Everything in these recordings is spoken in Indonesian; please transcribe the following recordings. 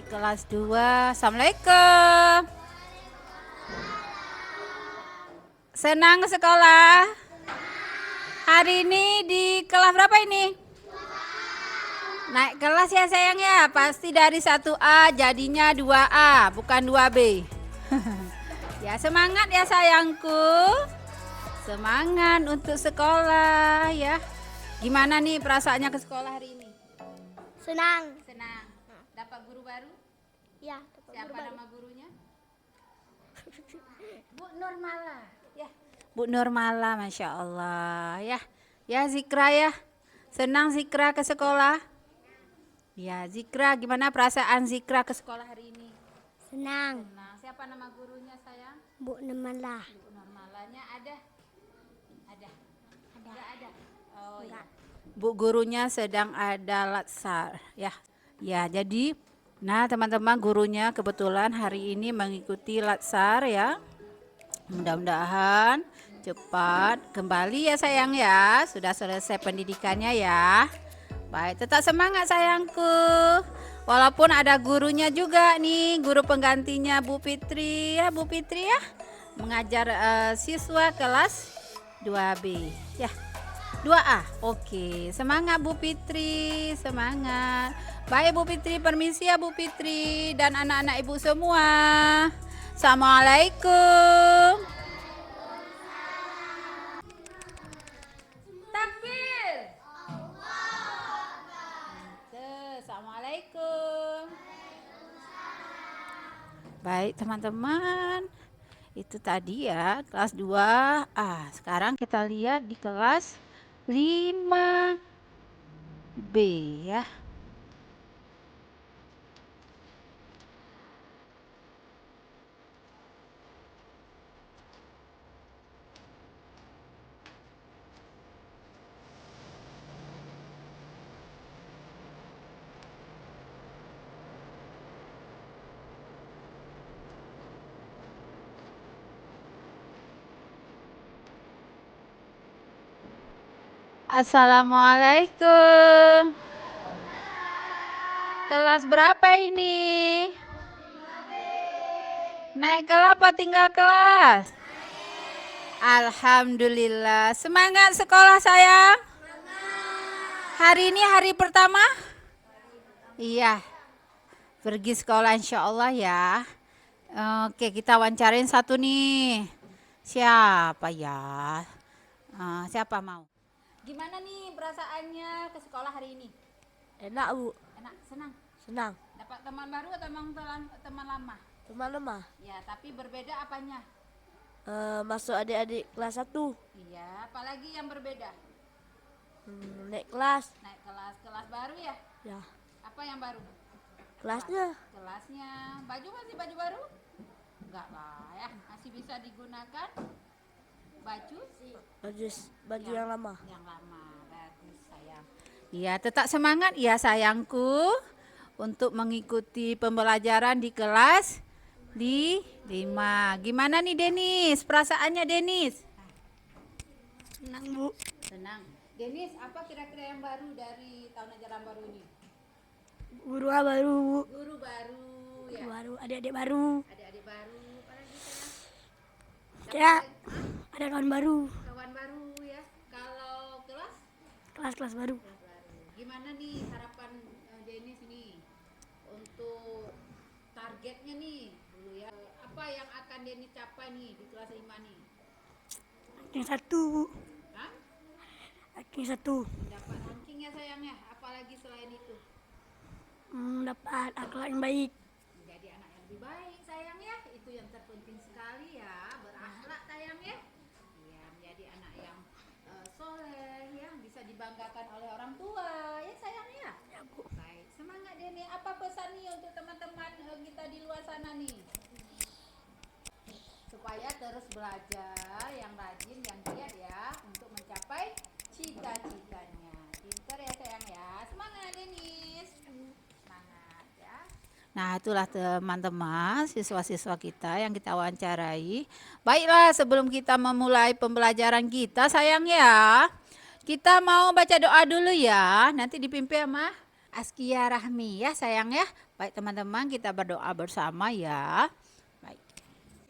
kelas 2. Assalamualaikum. Senang ke sekolah? Hari ini di kelas berapa ini? Naik kelas ya sayang ya. Pasti dari 1A jadinya 2A, bukan 2B. Ya semangat ya sayangku. Semangat untuk sekolah ya. Gimana nih perasaannya ke sekolah hari ini? Senang. Senang. Dapat guru baru? Ya, Siapa nama gurunya? Bu Nurmala. Ya. Bu Nurmala, Masya Allah. Ya, ya Zikra ya. Senang Zikra ke sekolah? Ya, Zikra, gimana perasaan Zikra ke sekolah hari ini? Senang. Senang. Siapa nama gurunya sayang? Bu Nurmala. Bu Nurmalanya ada? Ada. Enggak ada. Oh iya. Bu gurunya sedang ada latsar ya. Ya, jadi nah teman-teman gurunya kebetulan hari ini mengikuti latsar ya. Mudah-mudahan cepat kembali ya sayang ya. Sudah selesai pendidikannya ya. Baik, tetap semangat sayangku. Walaupun ada gurunya juga nih, guru penggantinya Bu Fitri ya, Bu Fitri ya. Mengajar siswa kelas 2B ya. 2A. Oke, semangat Bu Fitri, semangat. Baik Bu Fitri, permisi ya Bu Fitri dan anak-anak Ibu semua. Assalamualaikum. Takbir. Assalamualaikum. Baik teman-teman, itu tadi ya kelas 2A. Sekarang kita lihat di kelas 5B ya. Assalamualaikum. Kelas berapa ini? Naik kelas apa tinggal kelas? Alhamdulillah. Semangat sekolah sayang. Hari ini hari pertama? Iya. Pergi sekolah insya Allah ya. Oke, kita wawancarin satu nih. Siapa ya? Siapa mau? Gimana nih perasaannya ke sekolah hari ini? Enak, Bu. Enak, senang. Senang. Dapat teman baru atau teman lama? Teman lemah. Ya, tapi berbeda apanya? Masuk adik-adik kelas 1. Iya, apalagi yang berbeda? Naik kelas. Naik kelas baru ya? Ya. Apa yang baru? Kelasnya. Kelasnya. Baju masih baju baru? Enggak lah ya, masih bisa digunakan. Baju? Baju yang lama. Yang lama, bagus sayang. Iya, tetap semangat ya sayangku untuk mengikuti pembelajaran di kelas di 5. Gimana nih Denis? Perasaannya Denis? Senang, Bu. Senang. Denis, apa kira-kira yang baru dari tahun ajaran baru ini? Guru baru, Bu. Guru baru ya. Baru, adik-adik baru. Adik-adik baru, apalagi sayang? Ya, ada kawan baru. Kawan baru ya. Kalau kelas? Kelas-kelas baru. Kelas baru. Gimana nih harapan Denis nih untuk targetnya nih dulu ya? Apa yang akan Denis capai nih di kelas 5 nih? Ranking 1, Bu. Hah? Ranking 1. Dapat ranking ya sayang ya. Apalagi selain itu? Dapat akhlak yang baik. Menjadi anak yang lebih baik sayang ya. Itu yang terpenting sekali ya. Berakhlak sayang ya. Iya, menjadi anak yang soleh ya, bisa dibanggakan oleh orang tua ya sayang ya. Ya, Bu. Baik, semangat Deni. Apa pesan nih untuk teman-teman kita di luar sana nih? Supaya terus belajar, yang rajin, yang giat ya, untuk mencapai cita-citanya. Pintar ya sayang ya. Semangat Denis. Semangat ya. Nah itulah teman-teman siswa-siswa kita yang kita wawancarai. Baiklah sebelum kita memulai pembelajaran kita sayang ya, kita mau baca doa dulu ya. Nanti dipimpin sama Askia Rahmi ya sayang ya. Baik teman-teman, kita berdoa bersama ya. Baik.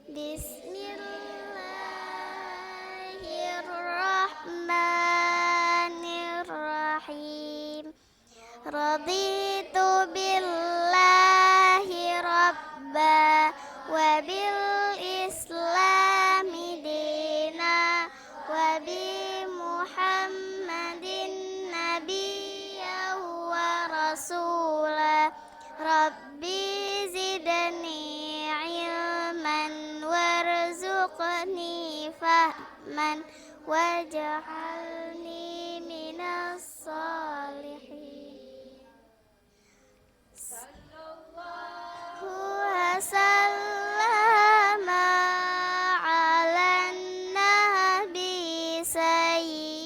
Bismillahirrahmanirrahim. Raditu billahi rabba wa bil islami dina wa bi muhammadin nabiyya wa rasula. Rabbi zidni ilman warzuqni fahman waj'alni minas salihin. Wasallama ala nabi sayyidina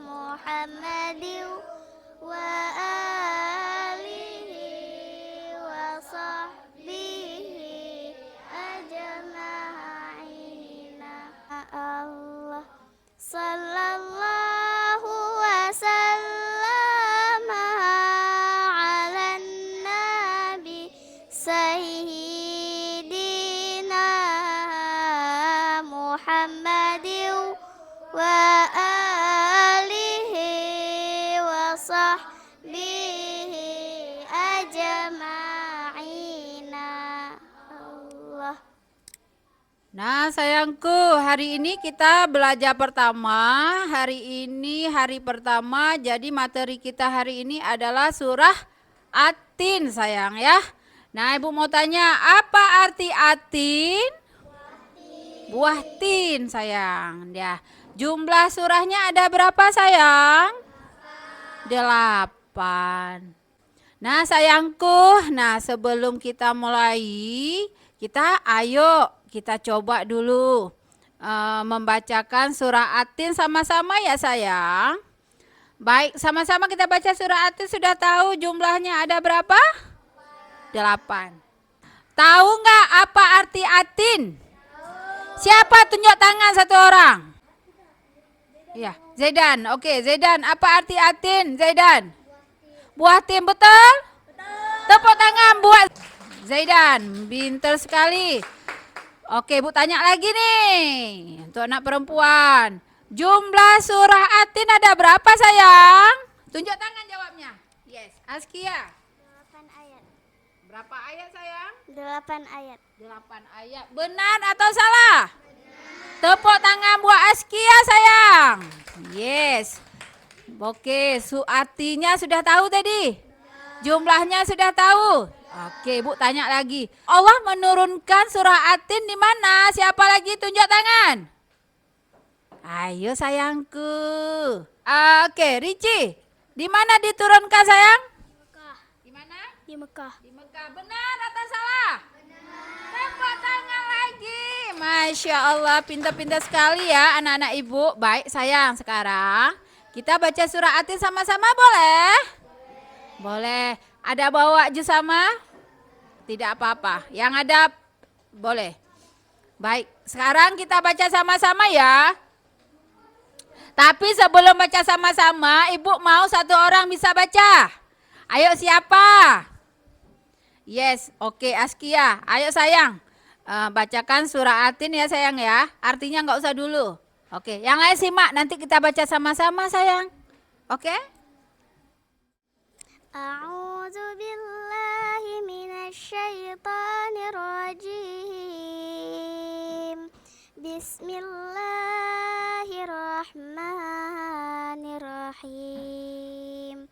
Muhammadin wa alihi wa sahbihi ajma'ina. Allah sallallahu wa sallama ala nabi sayyidina Muhammadin wa alihi wa sahbihi ajma'ina. Allah. Nah sayangku, hari ini kita belajar pertama. Hari ini hari pertama, jadi materi kita hari ini adalah surah At-Tin sayang ya. Nah ibu mau tanya, apa arti At-Tin? Buah tin sayang ya. Jumlah surahnya ada berapa sayang? 8. Nah sayangku, nah sebelum kita mulai, ayo kita coba dulu membacakan surah At-Tin sama-sama ya sayang. Baik, sama-sama kita baca surah At-Tin. Sudah tahu jumlahnya ada berapa? 8. Tahu nggak apa arti At-Tin? Siapa tunjuk tangan satu orang? Ya, Zaidan. Oke, Zaidan, apa arti At-Tin? Zaidan. Buah tin, betul? Tepuk tangan buat Zaidan, pintar sekali. Oke, Bu tanya lagi nih untuk anak perempuan. Jumlah surah At-Tin ada berapa sayang? Tunjuk tangan jawabnya. Yes, Askia. 8 ayat. Berapa ayat sayang? 8 ayat. 8 ayat. Benar atau salah? Tepuk tangan buat Askia sayang. Yes. Oke, artinya sudah tahu tadi? Jumlahnya sudah tahu? Oke, Bu tanya lagi. Allah menurunkan surah At-Tin di mana? Siapa lagi tunjuk tangan? Ayo sayangku. Oke, Ricci. Di mana diturunkan sayang? Mekah. Di mana? Di Mekah. Di Mekah. Benar atau salah? Tepuk tangan lagi. Masya Allah, pintar-pintar sekali ya anak-anak ibu. Baik sayang, sekarang kita baca surah At-Tin sama-sama boleh? Boleh. Ada bawa jus sama? Tidak apa-apa. Yang ada boleh. Baik, sekarang kita baca sama-sama ya. Tapi sebelum baca sama-sama, ibu mau satu orang bisa baca. Ayo siapa? Yes, oke Askia. Ayo sayang, bacakan surah At-Tin ya sayang ya. Artinya nggak usah dulu. Oke, yang lain simak. Nanti kita baca sama-sama sayang. Oke? A'udzu billahi minasy syaithanir rajim. Bismillahirrahmanirrahim.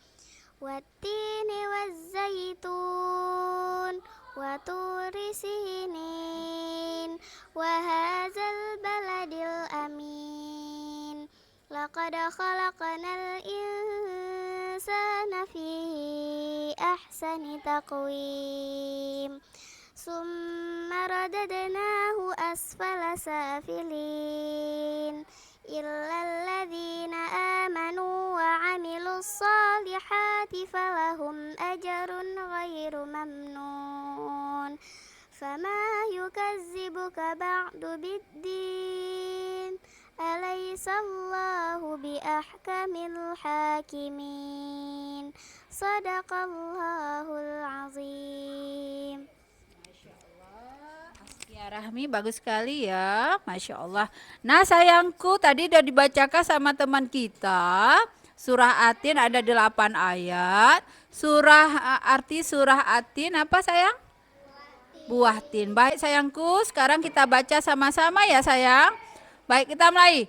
Wattini wazzaitun wa turi sinin wa hadzal baladil amin. Laqad khalaqnal insana fi ahsani taqwim. Summa radadnahu asfala safilin. Illal ladzina amanu wa 'amilus solihati falahum ajrun ghairu mamnun. Fama yukazzibuka ba'du biddin. Alaysallahu bi ahkamil hakimin. Sadaqallahul azim. Ya Rahmi, bagus sekali ya, Masya Allah. Nah sayangku, tadi udah dibacakan sama teman kita. Surah Atin ada 8 ayat. Arti surah Atin apa sayang? Buah tin. Baik sayangku, sekarang kita baca sama-sama ya sayang. Baik, kita mulai.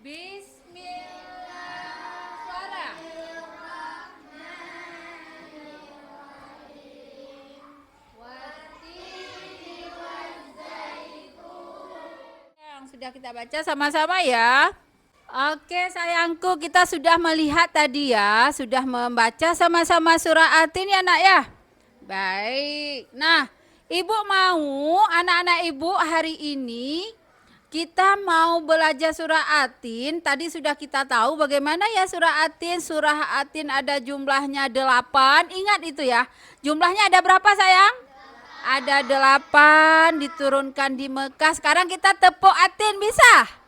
Bismillah. Suara. Yang sudah kita baca sama-sama ya. Oke sayangku, kita sudah melihat tadi ya, sudah membaca sama-sama surah Atin ya nak ya. Baik, nah ibu mau anak-anak ibu hari ini kita mau belajar surah Atin. Tadi sudah kita tahu bagaimana ya surah Atin. Surah Atin ada jumlahnya 8, ingat itu ya. Jumlahnya ada berapa sayang? Ada 8, diturunkan di Mekah. Sekarang kita tepuk Atin, bisa?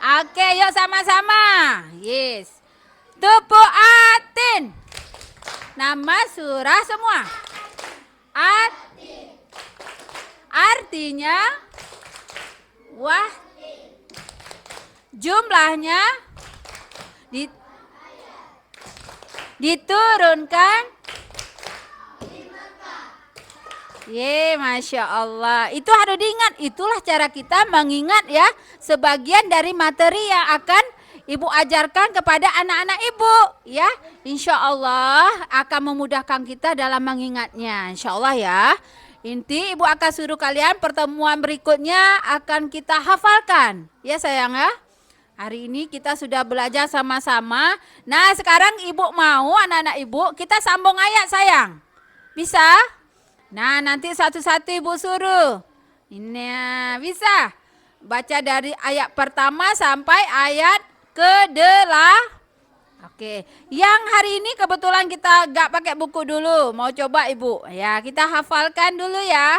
Oke, yuk sama-sama. Yes. Tepuk Atin. Nama surah semua. Atin. Artinya wah. Jumlahnya diturunkan. Ye, Masya Allah. Itu harus diingat. Itulah cara kita mengingat ya. Sebagian dari materi yang akan ibu ajarkan kepada anak-anak ibu. Ya, insya Allah akan memudahkan kita dalam mengingatnya. Insya Allah ya. Inti ibu akan suruh kalian pertemuan berikutnya akan kita hafalkan. Ya sayang ya. Hari ini kita sudah belajar sama-sama. Nah sekarang ibu mau anak-anak ibu kita sambung ayat sayang. Bisa? Nah nanti satu-satu ibu suruh. Ini bisa. Baca dari ayat pertama sampai ayat ke-8. Oke. Yang hari ini kebetulan kita gak pakai buku dulu. Mau coba ibu. Ya kita hafalkan dulu ya.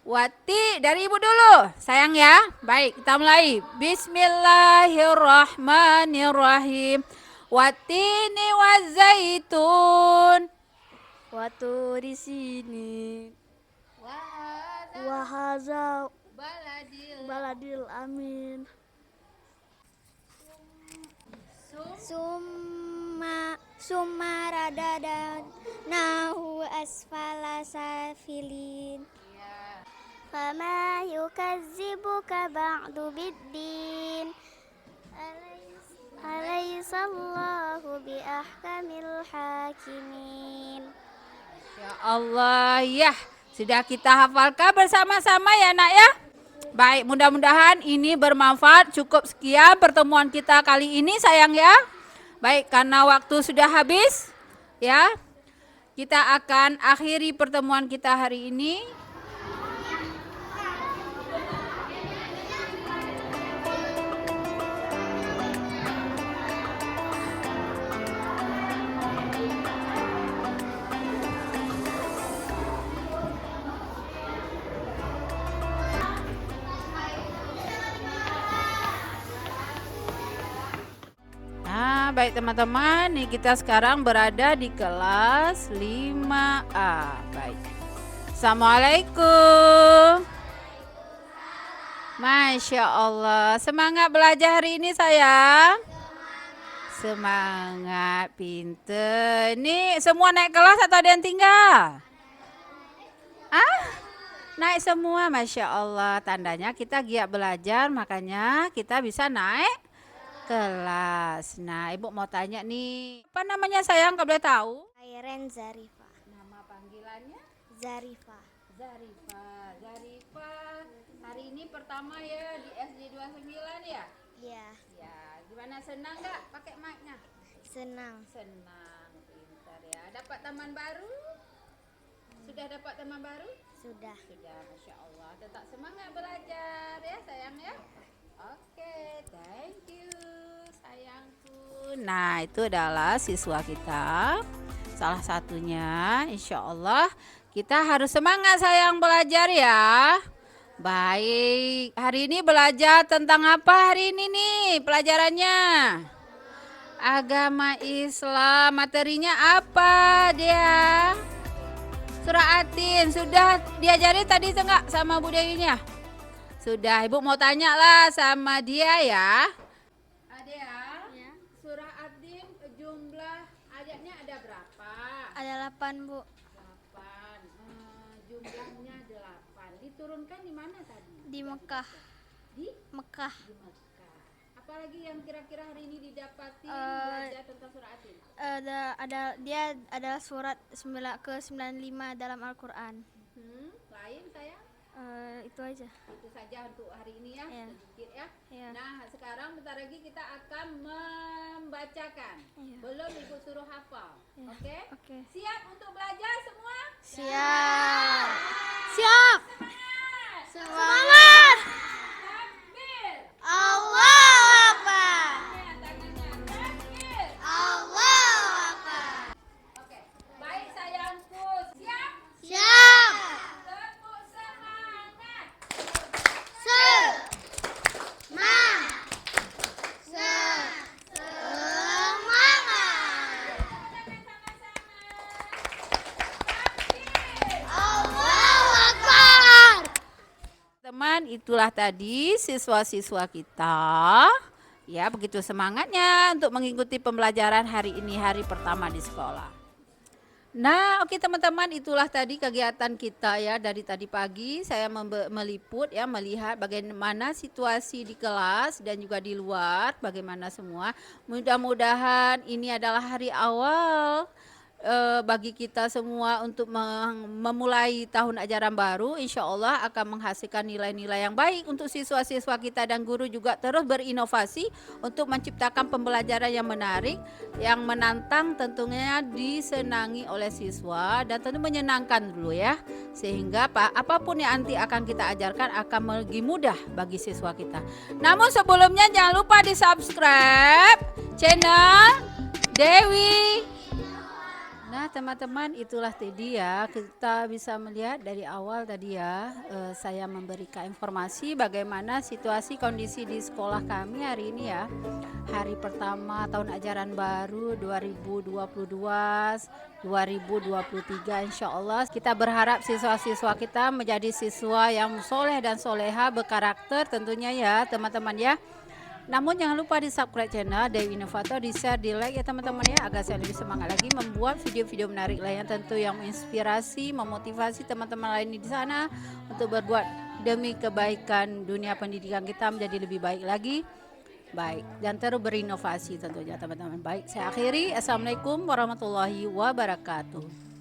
Wati dari ibu dulu. Sayang ya. Baik kita mulai. Bismillahirrahmanirrahim. Watini wazaitun. Waktu di sini. Wahaza baladil amin. Summa radada nahu asfala safilin. Fama yukazzibuka ba'du biddin. Alaysallahu bi ahkamil hakimin. Ya Allah, ya sudah kita hafalkan bersama-sama ya nak ya. Baik, mudah-mudahan ini bermanfaat. Cukup sekian pertemuan kita kali ini sayang ya. Baik, karena waktu sudah habis ya. Kita akan akhiri pertemuan kita hari ini. Baik teman-teman, nih kita sekarang berada di kelas 5A. Baik. Assalamualaikum. Masya Allah. Semangat belajar hari ini sayang. Semangat, pinter. Nih semua naik kelas atau ada yang tinggal? Naik semua, Masya Allah. Tandanya kita giat belajar, makanya kita bisa naik kelas. Nah, ibu mau tanya nih, apa namanya sayang kalau boleh tahu? Airen Zarifa. Nama panggilannya? Zarifa. Zarifa. Hari ini pertama ya di SD 29 ya? Iya, Ya, gimana senang nggak pakai mic-nya? senang. Senang, pintar ya. Dapat teman baru? Sudah dapat teman baru? Sudah. Sudah, Masya Allah. Tetap semangat belajar ya sayang ya. Oke, thank you sayangku. Nah itu adalah siswa kita. Salah satunya insya Allah kita harus semangat sayang belajar ya. Baik, hari ini belajar tentang apa hari ini nih pelajarannya? Agama Islam. Materinya apa dia? Surah Atin. Sudah diajari tadi enggak sama Bu Dewinya? Sudah. Ibu mau tanya lah sama dia ya. Adea, surah Atin jumlah ayatnya ada berapa? Ada 8, Bu. 8. Jumlahnya 8. Diturunkan di mana tadi? Di Mekah. Di Mekah. Mekah. Apalagi yang kira-kira hari ini didapati belajar tentang surah Atin? Dia adalah surat ke-95 dalam Al-Qur'an. Lain sayang? Itu aja. Itu saja untuk hari ini ya, Iya. sedikit ya. Iya. Nah, sekarang bentar lagi kita akan membacakan. Iya. Belum Ibu suruh hafal. Iya. Oke? Oke. Siap untuk belajar semua? Siap. Siap. Semangat! Semangat. Takbir! Allahu Akbar. Tangannya takbir! Allahu Akbar. Oke. Baik sayangku, siap? Siap. Tepuk semangat! Semangat. Allahu Akbar. Teman, itulah tadi siswa-siswa kita. Ya, begitu semangatnya untuk mengikuti pembelajaran hari ini, hari pertama di sekolah. Nah, oke teman-teman, itulah tadi kegiatan kita ya dari tadi pagi. Saya meliput ya, melihat bagaimana situasi di kelas dan juga di luar, bagaimana semua. Mudah-mudahan ini adalah hari awal bagi kita semua untuk memulai tahun ajaran baru. Insya Allah akan menghasilkan nilai-nilai yang baik untuk siswa-siswa kita, dan guru juga terus berinovasi untuk menciptakan pembelajaran yang menarik, yang menantang, tentunya disenangi oleh siswa dan tentu menyenangkan dulu ya, sehingga apapun yang nanti akan kita ajarkan akan lebih mudah bagi siswa kita. Namun sebelumnya jangan lupa di subscribe channel Dewi. Nah teman-teman, itulah tadi ya, kita bisa melihat dari awal tadi ya, saya memberikan informasi bagaimana situasi kondisi di sekolah kami hari ini ya. Hari pertama tahun ajaran baru 2022-2023, insya Allah kita berharap siswa-siswa kita menjadi siswa yang soleh dan soleha, berkarakter tentunya ya teman-teman ya. Namun jangan lupa di subscribe channel Dewi Inovator, di share, di like ya teman-teman ya, agar saya lebih semangat lagi membuat video-video menarik lainnya, tentu yang menginspirasi, memotivasi teman-teman lain di sana untuk berbuat demi kebaikan dunia pendidikan kita menjadi lebih baik lagi. Baik, dan terus berinovasi tentunya teman-teman. Baik, saya akhiri. Assalamualaikum warahmatullahi wabarakatuh.